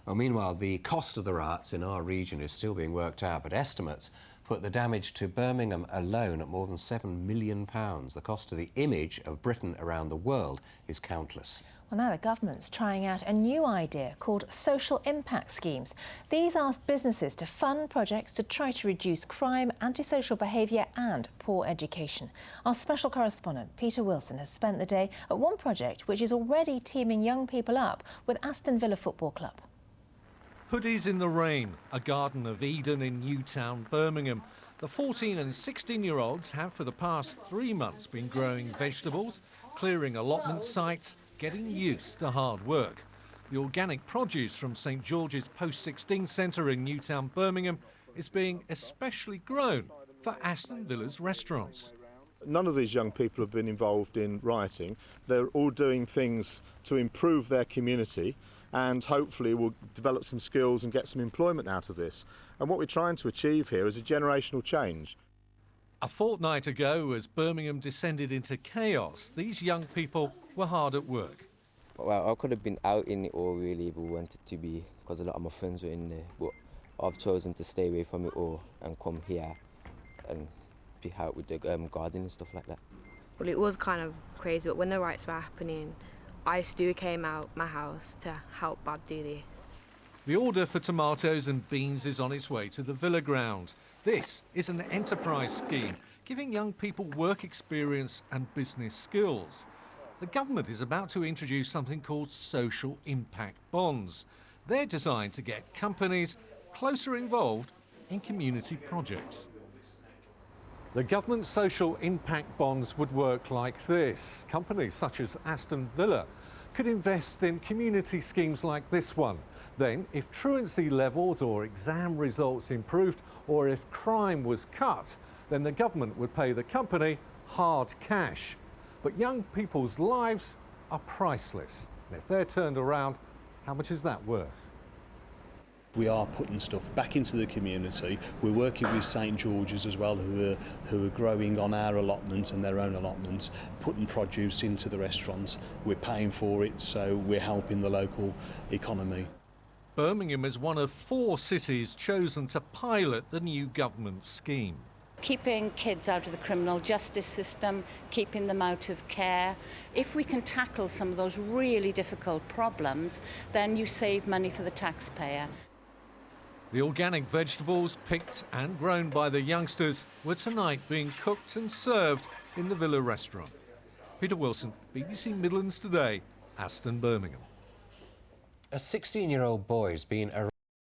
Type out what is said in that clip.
Well, meanwhile, the cost of the riots in our region is still being worked out, but estimates put the damage to Birmingham alone at more than £7 million. The cost to the image of Britain around the world is countless. Well, now the government's trying out a new idea called social impact schemes. These ask businesses to fund projects to try to reduce crime, antisocial behaviour and poor education. Our special correspondent Peter Wilson has spent the day at one project which is already teaming young people up with Aston Villa Football Club. Hoodies in the rain, a Garden of Eden in Newtown, Birmingham. The 14 and 16-year-olds have for the past 3 months been growing vegetables, clearing allotment sites, getting used to hard work. The organic produce from St George's Post-16 Centre in Newtown, Birmingham is being especially grown for Aston Villa's restaurants. None of these young people have been involved in rioting. They're all doing things to improve their community and hopefully will develop some skills and get some employment out of this. And what we're trying to achieve here is a generational change. A fortnight ago, as Birmingham descended into chaos, these young people were hard at work. Well, I could have been out in it all really if we wanted to be, because a lot of my friends were in there, but I've chosen to stay away from it all and come here and be out with the garden and stuff like that. Well, it was kind of crazy, but when the riots were happening, I still came out my house to help Bob do this. The order for tomatoes and beans is on its way to the Villa ground. This is an enterprise scheme, giving young people work experience and business skills. The government is about to introduce something called social impact bonds. They're designed to get companies closer involved in community projects. The government's social impact bonds would work like this. Companies such as Aston Villa could invest in community schemes like this one. Then, if truancy levels or exam results improved, or if crime was cut, then the government would pay the company hard cash. But young people's lives are priceless. And if they're turned around, how much is that worth? We are putting stuff back into the community. We're working with St George's as well, who are growing on our allotment and their own allotments, putting produce into the restaurants. We're paying for it, so we're helping the local economy. Birmingham is one of 4 cities chosen to pilot the new government scheme. Keeping kids out of the criminal justice system, keeping them out of care. If we can tackle some of those really difficult problems, then you save money for the taxpayer. The organic vegetables picked and grown by the youngsters were tonight being cooked and served in the Villa restaurant. Peter Wilson, BBC Midlands Today, Aston, Birmingham. A 16-year-old boy has been arrested